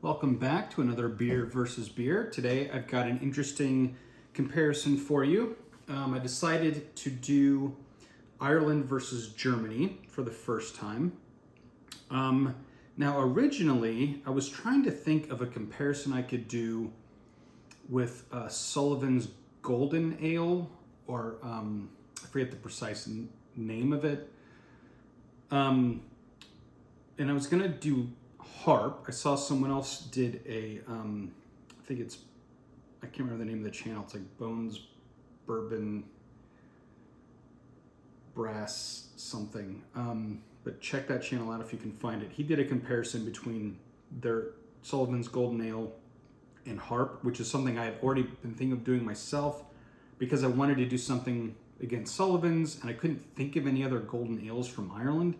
Welcome back to another Beer versus Beer. Today I've got an interesting comparison for you. I decided to do Ireland versus Germany for the first time. Now originally I was trying to think of a comparison I could do with Sullivan's Golden Ale, or I forget the precise name of it. And I was gonna do Harp. I saw someone else did a, I can't remember the name of the channel. It's like Bones, Bourbon, Brass, something. But check that channel out if you can find it. He did a comparison between their Sullivan's Golden Ale and Harp, which is something I had already been thinking of doing myself because I wanted to do something against Sullivan's and I couldn't think of any other golden ales from Ireland.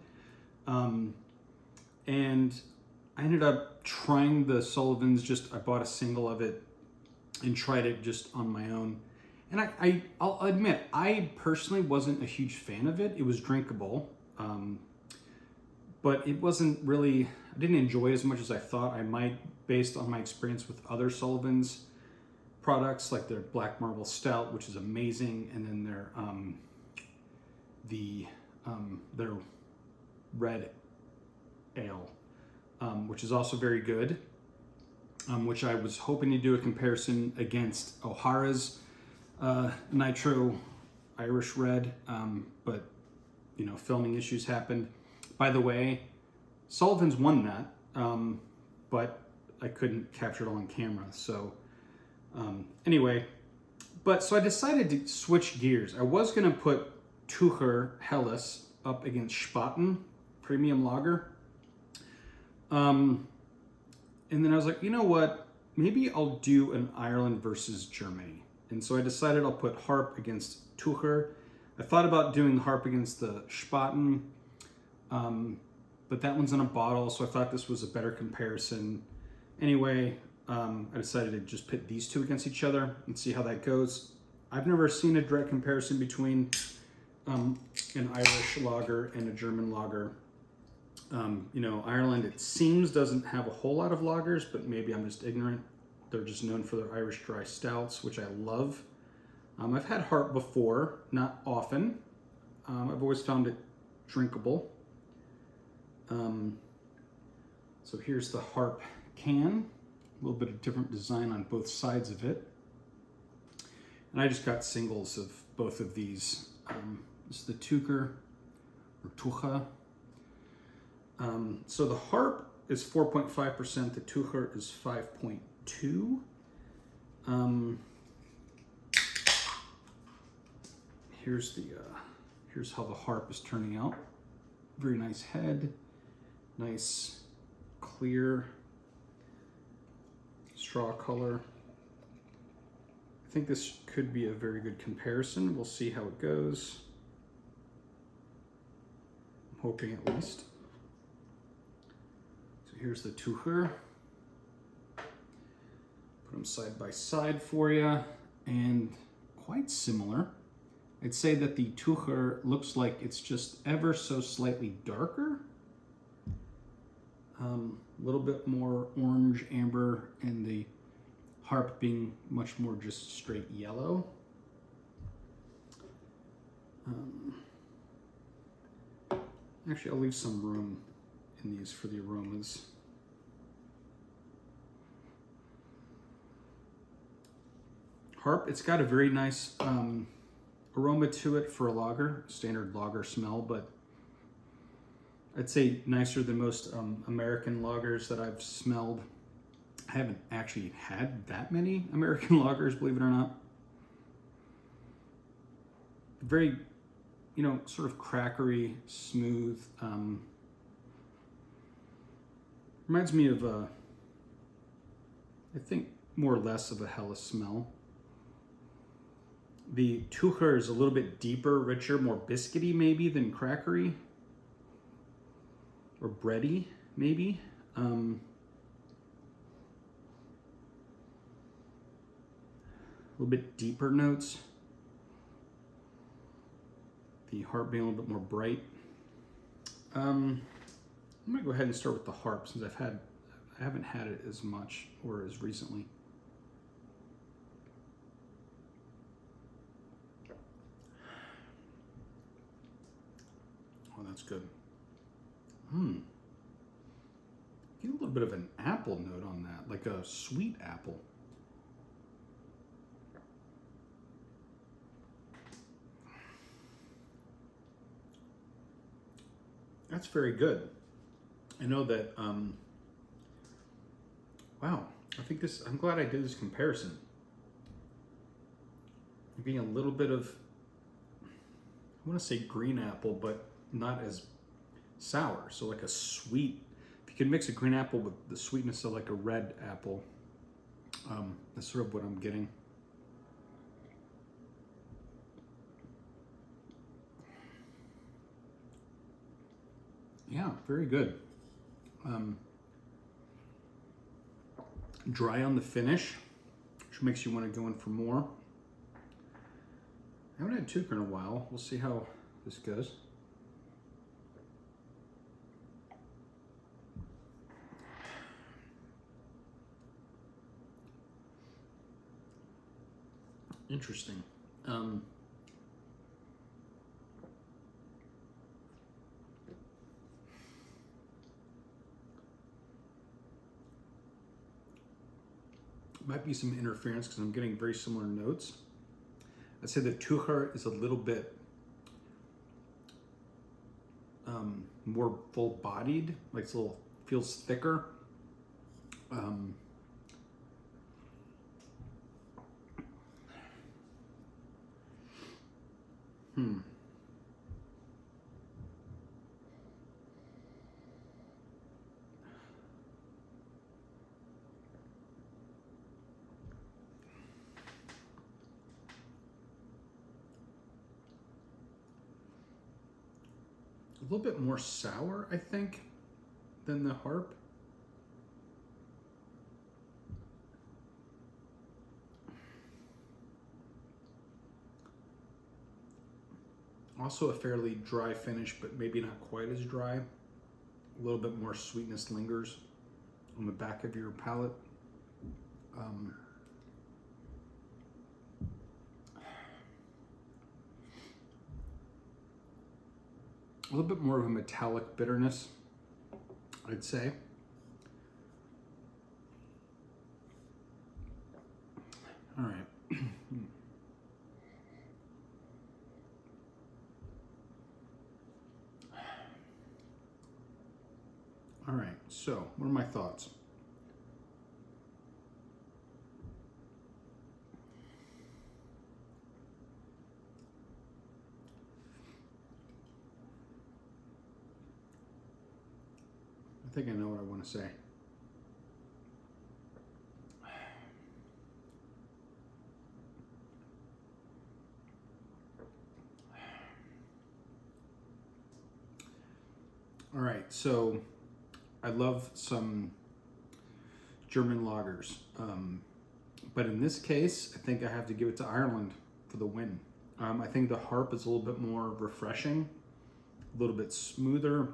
And I ended up trying the Sullivan's. I bought a single of it and tried it just on my own. And I'll admit, I personally wasn't a huge fan of it. It was drinkable, but it wasn't really, I didn't enjoy it as much as I thought I might based on my experience with other Sullivan's products, like their Black Marble Stout, which is amazing, and then their Red Ale, which is also very good, which I was hoping to do a comparison against O'Hara's Nitro Irish Red, but filming issues happened. By the way, Sullivan's won that, but I couldn't capture it all on camera. So anyway, so I decided to switch gears. I was gonna put Tucher Helles up against Spaten Premium Lager. And then I was like, you know what? Maybe I'll do an Ireland versus Germany. And so I decided I'll put Harp against Tucher. I thought about doing Harp against the Spaten, but that one's in a bottle, so I thought this was a better comparison. Anyway, I decided to just pit these two against each other and see how that goes. I've never seen a direct comparison between an Irish lager and a German lager. Ireland, it seems, doesn't have a whole lot of lagers, but maybe I'm just ignorant. They're just known for their Irish dry stouts, which I love. I've had Harp before, not often. I've always found it drinkable. So here's the Harp can. A little bit of different design on both sides of it. And I just got singles of both of these. This is the Tucher, or Tucher. So the Harp is 4.5%, the Tucher is 5.2. Here's how the Harp is turning out. Very nice head, nice clear straw color. I think this could be a very good comparison. We'll see how it goes. I'm hoping at least. Here's the Tucher. Put them side by side for you, and quite similar. I'd say that the Tucher looks like it's just ever so slightly darker. A little bit more orange amber, and the Harp being much more just straight yellow. Actually, I'll leave some room in these for the aromas. Harp, it's got a very nice aroma to it for a lager, standard lager smell, but I'd say nicer than most American lagers that I've smelled. I haven't actually had that many American lagers, believe it or not. Very, sort of crackery, smooth. Reminds me of I think more or less of a Helles smell. The Tucher is a little bit deeper, richer, more biscuity maybe than crackery. Or bready, maybe. A little bit deeper notes. The Harp being a little bit more bright. I'm gonna go ahead and start with the Harp since I've I haven't had it as much or as recently. Oh, that's good. Get a little bit of an apple note on that, like a sweet apple. That's very good. I know that, wow, I'm glad I did this comparison. I'm getting a little bit of, I want to say green apple, but not as sour. So like a sweet, if you can mix a green apple with the sweetness of like a red apple, that's sort of what I'm getting. Yeah, very good. Dry on the finish, which makes you want to go in for more. I haven't had Tucher in a while. We'll see how this goes. Interesting. Might be some interference because I'm getting very similar notes. I'd say that Tucher is a little bit more full-bodied, like it's a little, feels thicker. A little bit more sour, I think, than the Harp. Also a fairly dry finish, but maybe not quite as dry. A little bit more sweetness lingers on the back of your palate. A little bit more of a metallic bitterness, I'd say. All right. All right, so what are my thoughts? I think I know what I want to say. All right, so I love some German lagers, but in this case, I think I have to give it to Ireland for the win. I think the Harp is a little bit more refreshing, a little bit smoother.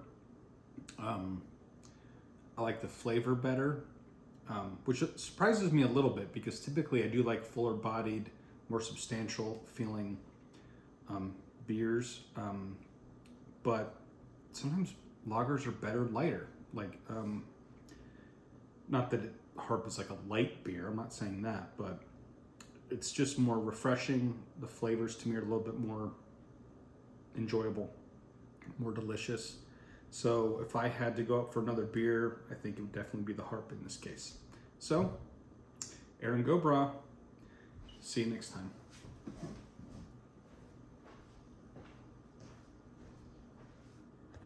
I like the flavor better, which surprises me a little bit because typically I do like fuller bodied, more substantial feeling beers, but sometimes lagers are better lighter. Like, not that Harp is like a light beer, I'm not saying that, but it's just more refreshing. The flavors to me are a little bit more enjoyable, more delicious. So if I had to go up for another beer, I think it would definitely be the Harp in this case. So, Aaron Gobra, see you next time.